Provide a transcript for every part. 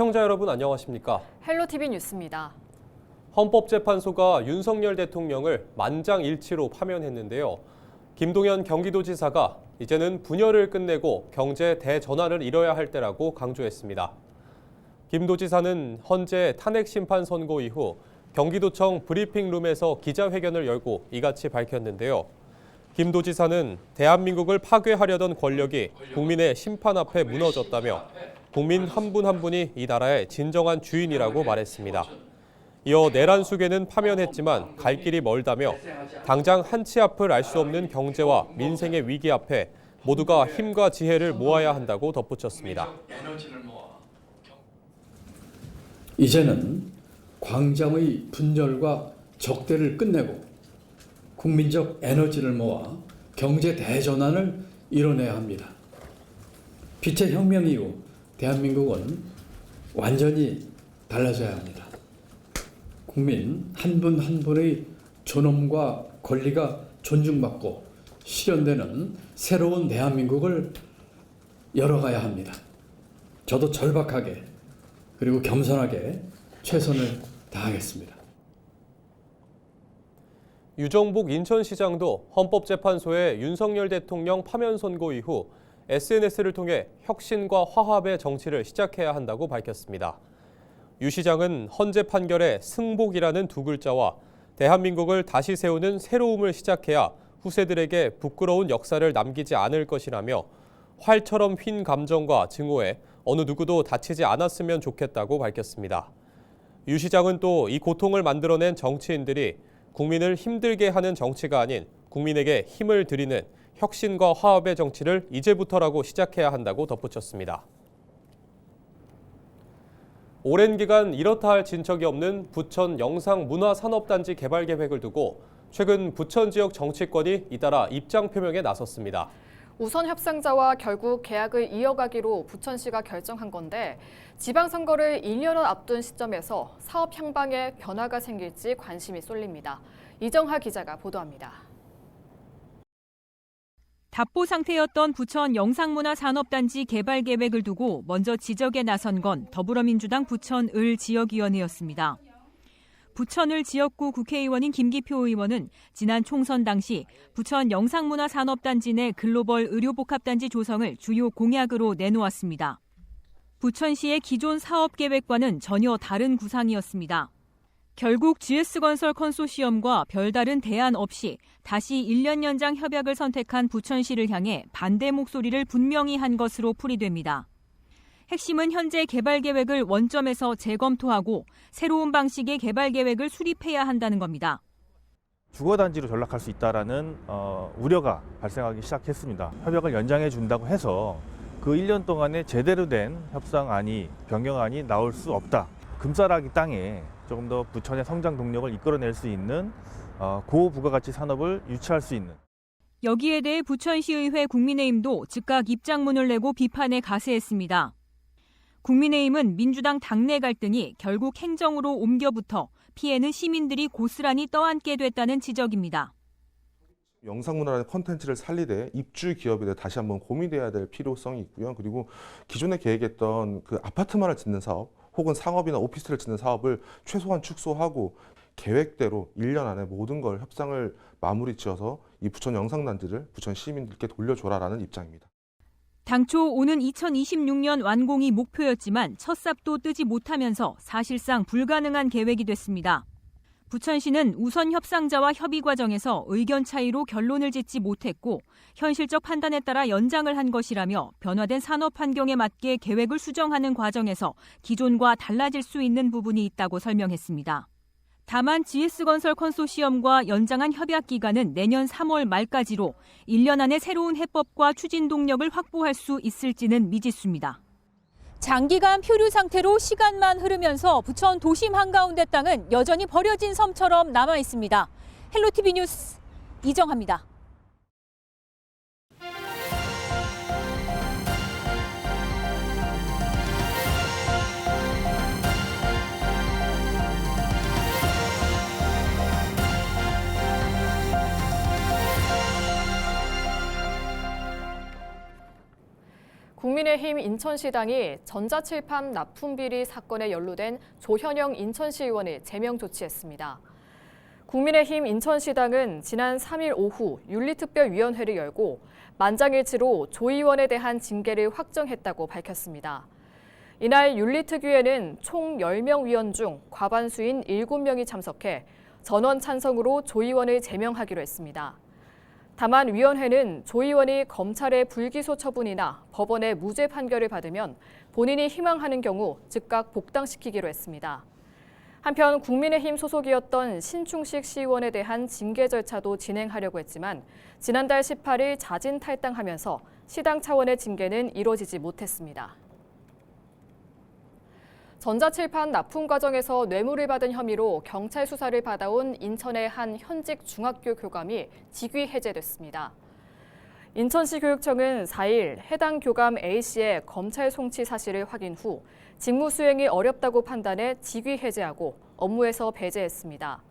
시청자 여러분 안녕하십니까? 헬로티비 뉴스입니다. 헌법재판소가 윤석열 대통령을 만장일치로 파면했는데요. 김동연 경기도지사가 이제는 분열을 끝내고 경제 대전환을 이뤄야 할 때라고 강조했습니다. 김 도지사는 헌재 탄핵심판 선고 이후 경기도청 브리핑룸에서 기자회견을 열고 이같이 밝혔는데요. 김 도지사는 대한민국을 파괴하려던 권력이 국민의 심판 앞에 무너졌다며 국민 한 분 한 분이 이 나라의 진정한 주인이라고 말했습니다. 이어 내란수계는 파면했지만 갈 길이 멀다며 당장 한치 앞을 알 수 없는 경제와 민생의 위기 앞에 모두가 힘과 지혜를 모아야 한다고 덧붙였습니다. 이제는 광장의 분열과 적대를 끝내고 국민적 에너지를 모아 경제 대전환을 이뤄내야 합니다. 빛의 혁명 이후 대한민국은 완전히 달라져야 합니다. 국민 한 분 한 분의 존엄과 권리가 존중받고 실현되는 새로운 대한민국을 열어가야 합니다. 저도 절박하게 그리고 겸손하게 최선을 다하겠습니다. 유정복 인천시장도 헌법재판소의 윤석열 대통령 파면 선고 이후 SNS를 통해 혁신과 화합의 정치를 시작해야 한다고 밝혔습니다. 유 시장은 헌재 판결에 승복이라는 두 글자와 대한민국을 다시 세우는 새로움을 시작해야 후세들에게 부끄러운 역사를 남기지 않을 것이라며 활처럼 휜 감정과 증오에 어느 누구도 다치지 않았으면 좋겠다고 밝혔습니다. 유 시장은 또 이 고통을 만들어낸 정치인들이 국민을 힘들게 하는 정치가 아닌 국민에게 힘을 드리는 혁신과 화합의 정치를 이제부터라고 시작해야 한다고 덧붙였습니다. 오랜 기간 이렇다 할 진척이 없는 부천 영상문화산업단지 개발 계획을 두고 최근 부천 지역 정치권이 잇따라 입장 표명에 나섰습니다. 우선 협상자와 결국 계약을 이어가기로 부천시가 결정한 건데 지방선거를 1년을 앞둔 시점에서 사업 향방에 변화가 생길지 관심이 쏠립니다. 이정하 기자가 보도합니다. 답보 상태였던 부천 영상문화산업단지 개발 계획을 두고 먼저 지적에 나선 건 더불어민주당 부천을 지역위원회였습니다. 부천을 지역구 국회의원인 김기표 의원은 지난 총선 당시 부천 영상문화산업단지 내 글로벌 의료복합단지 조성을 주요 공약으로 내놓았습니다. 부천시의 기존 사업계획과는 전혀 다른 구상이었습니다. 결국 GS건설 컨소시엄과 별다른 대안 없이 다시 1년 연장 협약을 선택한 부천시를 향해 반대 목소리를 분명히 한 것으로 풀이됩니다. 핵심은 현재 개발 계획을 원점에서 재검토하고 새로운 방식의 개발 계획을 수립해야 한다는 겁니다. 주거단지로 전락할 수 있다는 우려가 발생하기 시작했습니다. 협약을 연장해 준다고 해서 그 1년 동안에 제대로 된 협상안이, 변경안이 나올 수 없다. 금싸라기 땅에 조금 더 부천의 성장 동력을 이끌어낼 수 있는 고부가가치 산업을 유치할 수 있는. 여기에 대해 부천시의회 국민의힘도 즉각 입장문을 내고 비판에 가세했습니다. 국민의힘은 민주당 당내 갈등이 결국 행정으로 옮겨붙어 피해는 시민들이 고스란히 떠안게 됐다는 지적입니다. 영상문화라는 콘텐츠를 살리되 입주 기업에 대해 다시 한번 고민돼야 될 필요성이 있고요. 그리고 기존에 계획했던 그 아파트만을 짓는 사업 혹은 상업이나 오피스를 짓는 사업을 최소한 축소하고 계획대로 1년 안에 모든 걸 협상을 마무리 지어서 이 부천 영상단지를 부천 시민들께 돌려줘라라는 입장입니다. 당초 오는 2026년 완공이 목표였지만 첫 삽도 뜨지 못하면서 사실상 불가능한 계획이 됐습니다. 부천시는 우선 협상자와 협의 과정에서 의견 차이로 결론을 짓지 못했고 현실적 판단에 따라 연장을 한 것이라며 변화된 산업 환경에 맞게 계획을 수정하는 과정에서 기존과 달라질 수 있는 부분이 있다고 설명했습니다. 다만 GS건설 컨소시엄과 연장한 협약 기간은 내년 3월 말까지로 1년 안에 새로운 해법과 추진 동력을 확보할 수 있을지는 미지수입니다. 장기간 표류 상태로 시간만 흐르면서 부천 도심 한가운데 땅은 여전히 버려진 섬처럼 남아 있습니다. 헬로티비 뉴스 이정하입니다. 국민 국민의힘 인천시당이 전자칠판 납품비리 사건에 연루된 조현영 인천시 의원을 제명 조치했습니다. 국민의힘 인천시당은 지난 3일 오후 윤리특별위원회를 열고 만장일치로 조 의원에 대한 징계를 확정했다고 밝혔습니다. 이날 윤리특위에는 총 10명 위원 중 과반수인 7명이 참석해 전원 찬성으로 조 의원을 제명하기로 했습니다. 다만 위원회는 조 의원이 검찰의 불기소 처분이나 법원의 무죄 판결을 받으면 본인이 희망하는 경우 즉각 복당시키기로 했습니다. 한편 국민의힘 소속이었던 신충식 시의원에 대한 징계 절차도 진행하려고 했지만 지난달 18일 자진 탈당하면서 시당 차원의 징계는 이뤄지지 못했습니다. 전자칠판 납품 과정에서 뇌물을 받은 혐의로 경찰 수사를 받아온 인천의 한 현직 중학교 교감이 직위 해제됐습니다. 인천시 교육청은 4일 해당 교감 A씨의 검찰 송치 사실을 확인 후 직무 수행이 어렵다고 판단해 직위 해제하고 업무에서 배제했습니다.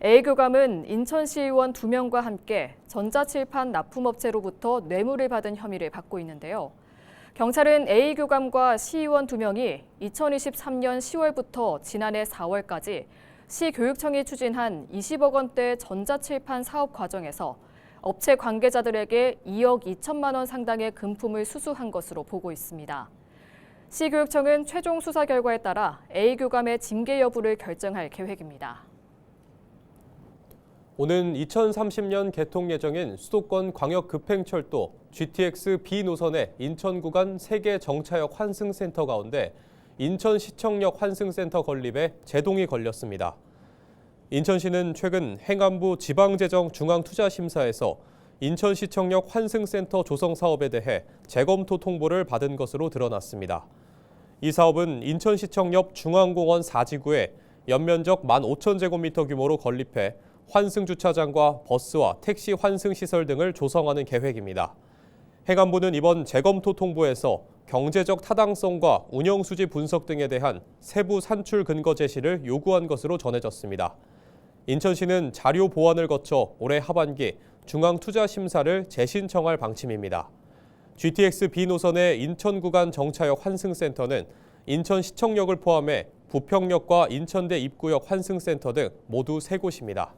A 교감은 인천시 의원 2명과 함께 전자칠판 납품업체로부터 뇌물을 받은 혐의를 받고 있는데요. 경찰은 A 교감과 시의원 2명이 2023년 10월부터 지난해 4월까지 시 교육청이 추진한 20억 원대 전자칠판 사업 과정에서 업체 관계자들에게 2억 2천만 원 상당의 금품을 수수한 것으로 보고 있습니다. 시 교육청은 최종 수사 결과에 따라 A 교감의 징계 여부를 결정할 계획입니다. 오는 2030년 개통 예정인 수도권 광역급행철도 GTX B 노선의 인천 구간 3개 정차역 환승센터 가운데 인천시청역 환승센터 건립에 제동이 걸렸습니다. 인천시는 최근 행안부 지방재정중앙투자심사에서 인천시청역 환승센터 조성 사업에 대해 재검토 통보를 받은 것으로 드러났습니다. 이 사업은 인천시청 옆 중앙공원 4지구에 연면적 15,000제곱미터 규모로 건립해 환승주차장과 버스와 택시 환승시설 등을 조성하는 계획입니다. 행안부는 이번 재검토 통보에서 경제적 타당성과 운영수지 분석 등에 대한 세부 산출 근거 제시를 요구한 것으로 전해졌습니다. 인천시는 자료 보완을 거쳐 올해 하반기 중앙투자심사를 재신청할 방침입니다. GTX B 노선의 인천 구간 정차역 환승센터는 인천시청역을 포함해 부평역과 인천대 입구역 환승센터 등 모두 3곳입니다.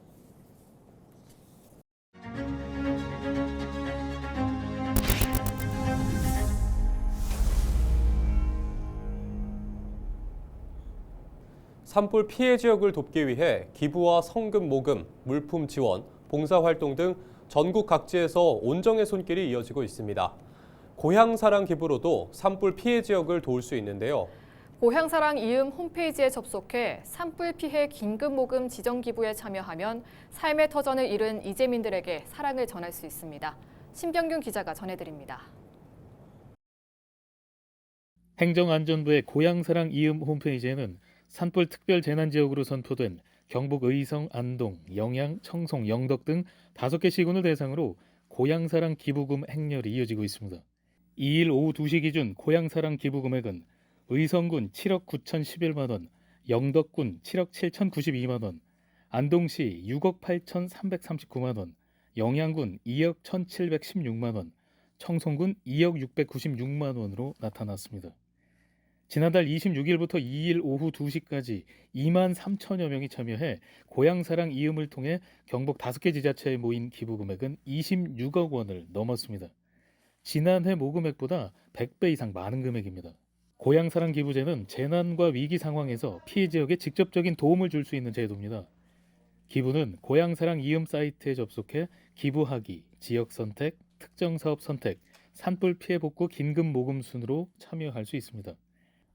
산불 피해 지역을 돕기 위해 기부와 성금 모금, 물품 지원, 봉사활동 등 전국 각지에서 온정의 손길이 이어지고 있습니다. 고향사랑 기부로도 산불 피해 지역을 도울 수 있는데요. 고향사랑 이음 홈페이지에 접속해 산불 피해 긴급 모금 지정 기부에 참여하면 삶의 터전을 잃은 이재민들에게 사랑을 전할 수 있습니다. 신병균 기자가 전해드립니다. 행정안전부의 고향사랑 이음 홈페이지에는 산불 특별 재난지역으로 선포된 경북 의성, 안동, 영양, 청송, 영덕 등 5개 시군을 대상으로 고향사랑 기부금 행렬이 이어지고 있습니다. 2일 오후 2시 기준 고향사랑 기부 금액은 의성군 7억 9,011만 원, 영덕군 7억 7,092만 원, 안동시 6억 8,339만 원, 영양군 2억 1,716만 원, 청송군 2억 696만 원으로 나타났습니다. 지난달 26일부터 2일 오후 2시까지 2만 3천여 명이 참여해 고향사랑 이음을 통해 경북 5개 지자체에 모인 기부 금액은 26억 원을 넘었습니다. 지난해 모금액보다 100배 이상 많은 금액입니다. 고향사랑 기부제는 재난과 위기 상황에서 피해 지역에 직접적인 도움을 줄 수 있는 제도입니다. 기부는 고향사랑 이음 사이트에 접속해 기부하기, 지역 선택, 특정 사업 선택, 산불 피해 복구 긴급 모금 순으로 참여할 수 있습니다.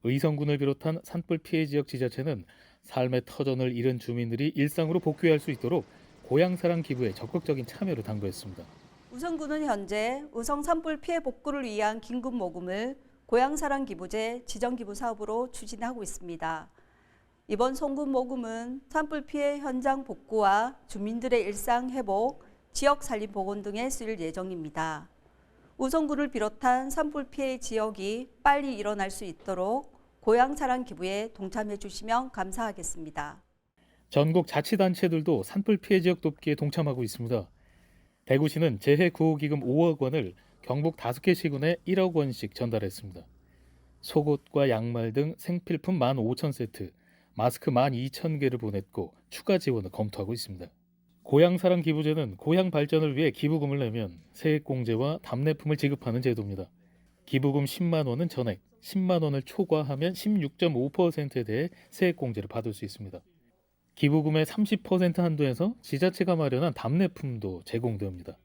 의성군을 비롯한 산불 피해 지역 지자체는 삶의 터전을 잃은 주민들이 일상으로 복귀할 수 있도록 고향사랑 기부에 적극적인 참여를 당부했습니다. 의성군은 현재 의성 산불 피해 복구를 위한 긴급 모금을 고향사랑 기부제 지정기부 사업으로 추진하고 있습니다. 이번 송금 모금은 산불 피해 현장 복구와 주민들의 일상 회복, 지역 산림 복원 등에 쓰일 예정입니다. 의성군을 비롯한 산불 피해 지역이 빨리 일어날 수 있도록 고향사랑 기부에 동참해 주시면 감사하겠습니다. 전국 자치단체들도 산불 피해 지역 돕기에 동참하고 있습니다. 대구시는 재해구호기금 5억 원을 경북 5개 시군에 1억 원씩 전달했습니다. 속옷과 양말 등 생필품 15,000세트, 마스크 12,000개를 보냈고 추가 지원을 검토하고 있습니다. 고향사랑 기부제는 고향 발전을 위해 기부금을 내면 세액공제와 답례품을 지급하는 제도입니다. 기부금 10만 원은 전액, 10만 원을 초과하면 16.5%에 대해 세액공제를 받을 수 있습니다. 기부금의 30% 한도에서 지자체가 마련한 답례품도 제공됩니다.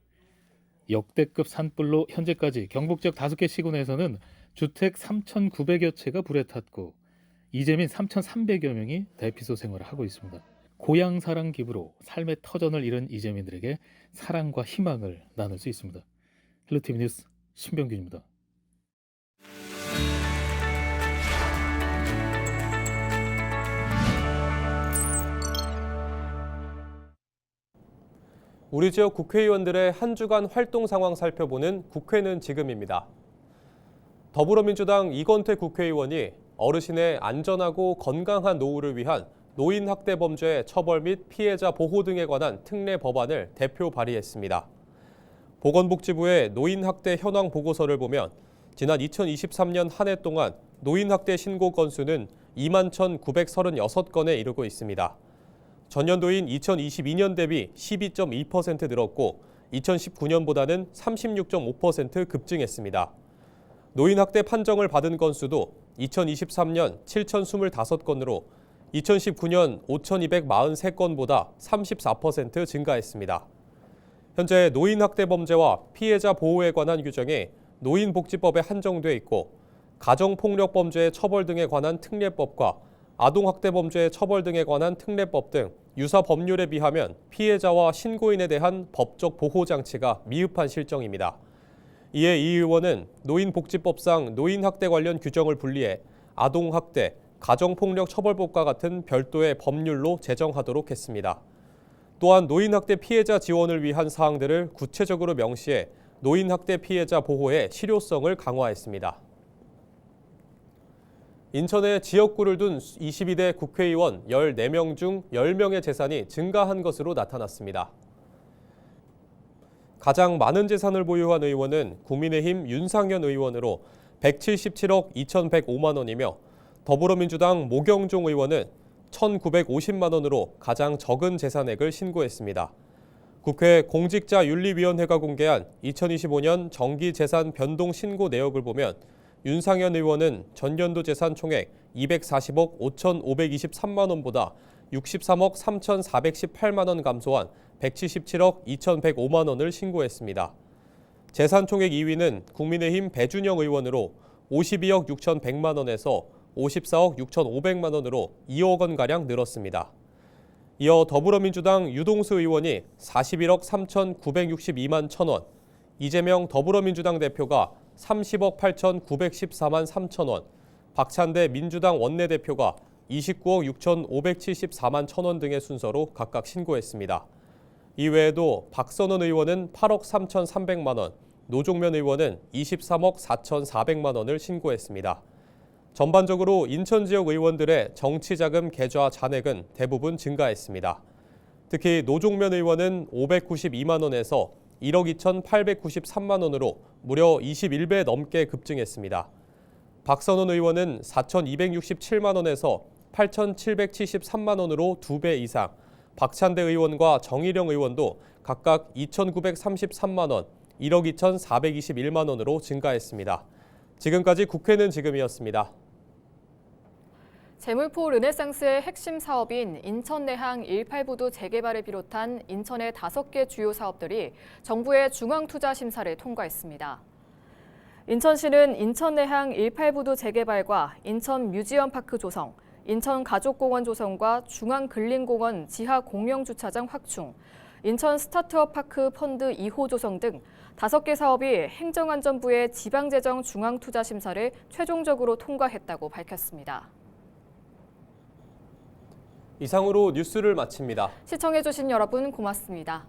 역대급 산불로 현재까지 경북 지역 5개 시군에서는 주택 3,900여 채가 불에 탔고 이재민 3,300여 명이 대피소 생활을 하고 있습니다. 고향 사랑 기부로 삶의 터전을 잃은 이재민들에게 사랑과 희망을 나눌 수 있습니다. 헬로티비 뉴스 신병균입니다. 우리 지역 국회의원들의 한 주간 활동 상황 살펴보는 국회는 지금입니다. 더불어민주당 이건태 국회의원이 어르신의 안전하고 건강한 노후를 위한 노인학대 범죄 처벌 및 피해자 보호 등에 관한 특례 법안을 대표 발의했습니다. 보건복지부의 노인학대 현황 보고서를 보면 지난 2023년 한 해 동안 노인학대 신고 건수는 21,936건에 이르고 있습니다. 전년도인 2022년 대비 12.2% 늘었고 2019년보다는 36.5% 급증했습니다. 노인학대 판정을 받은 건수도 2023년 7,025건으로 2019년 5,243건보다 34% 증가했습니다. 현재 노인학대 범죄와 피해자 보호에 관한 규정이 노인복지법에 한정돼 있고 가정폭력 범죄의 처벌 등에 관한 특례법과 아동학대 범죄의 처벌 등에 관한 특례법 등 유사 법률에 비하면 피해자와 신고인에 대한 법적 보호 장치가 미흡한 실정입니다. 이에 이 의원은 노인복지법상 노인학대 관련 규정을 분리해 아동학대, 가정폭력 처벌법과 같은 별도의 법률로 제정하도록 했습니다. 또한 노인학대 피해자 지원을 위한 사항들을 구체적으로 명시해 노인학대 피해자 보호의 실효성을 강화했습니다. 인천에 지역구를 둔 22대 국회의원 14명 중 10명의 재산이 증가한 것으로 나타났습니다. 가장 많은 재산을 보유한 의원은 국민의힘 윤상현 의원으로 177억 2,105만 원이며 더불어민주당 모경종 의원은 1,950만 원으로 가장 적은 재산액을 신고했습니다. 국회 공직자윤리위원회가 공개한 2025년 정기재산 변동 신고 내역을 보면 윤상현 의원은 전년도 재산 총액 240억 5,523만 원보다 63억 3,418만 원 감소한 177억 2,105만 원을 신고했습니다. 재산 총액 2위는 국민의힘 배준영 의원으로 52억 6,100만 원에서 54억 6,500만 원으로 2억 원가량 늘었습니다. 이어 더불어민주당 유동수 의원이 41억 3,962만 1,000원, 이재명 더불어민주당 대표가 30억 8,914만 3천 원, 박찬대 민주당 원내대표가 29억 6,574만 1,000원 등의 순서로 각각 신고했습니다. 이외에도 박선원 의원은 8억 3,300만 원, 노종면 의원은 23억 4,400만 원을 신고했습니다. 전반적으로 인천 지역 의원들의 정치자금 계좌 잔액은 대부분 증가했습니다. 특히 노종면 의원은 592만 원에서 1억 2,893만 원으로 무려 21배 넘게 급증했습니다. 박선원 의원은 4,267만 원에서 8,773만 원으로 2배 이상, 박찬대 의원과 정일영 의원도 각각 2,933만 원, 1억 2,421만 원으로 증가했습니다. 지금까지 국회는 지금이었습니다. 재물포 르네상스의 핵심 사업인 인천내항 18부두 재개발을 비롯한 인천의 5개 주요 사업들이 정부의 중앙투자심사를 통과했습니다. 인천시는 인천내항 18부두 재개발과 인천 뮤지엄파크 조성, 인천 가족공원 조성과 중앙근린공원 지하 공영주차장 확충, 인천 스타트업파크 펀드 2호 조성 등 5개 사업이 행정안전부의 지방재정 중앙투자심사를 최종적으로 통과했다고 밝혔습니다. 이상으로 뉴스를 마칩니다. 시청해주신 여러분 고맙습니다.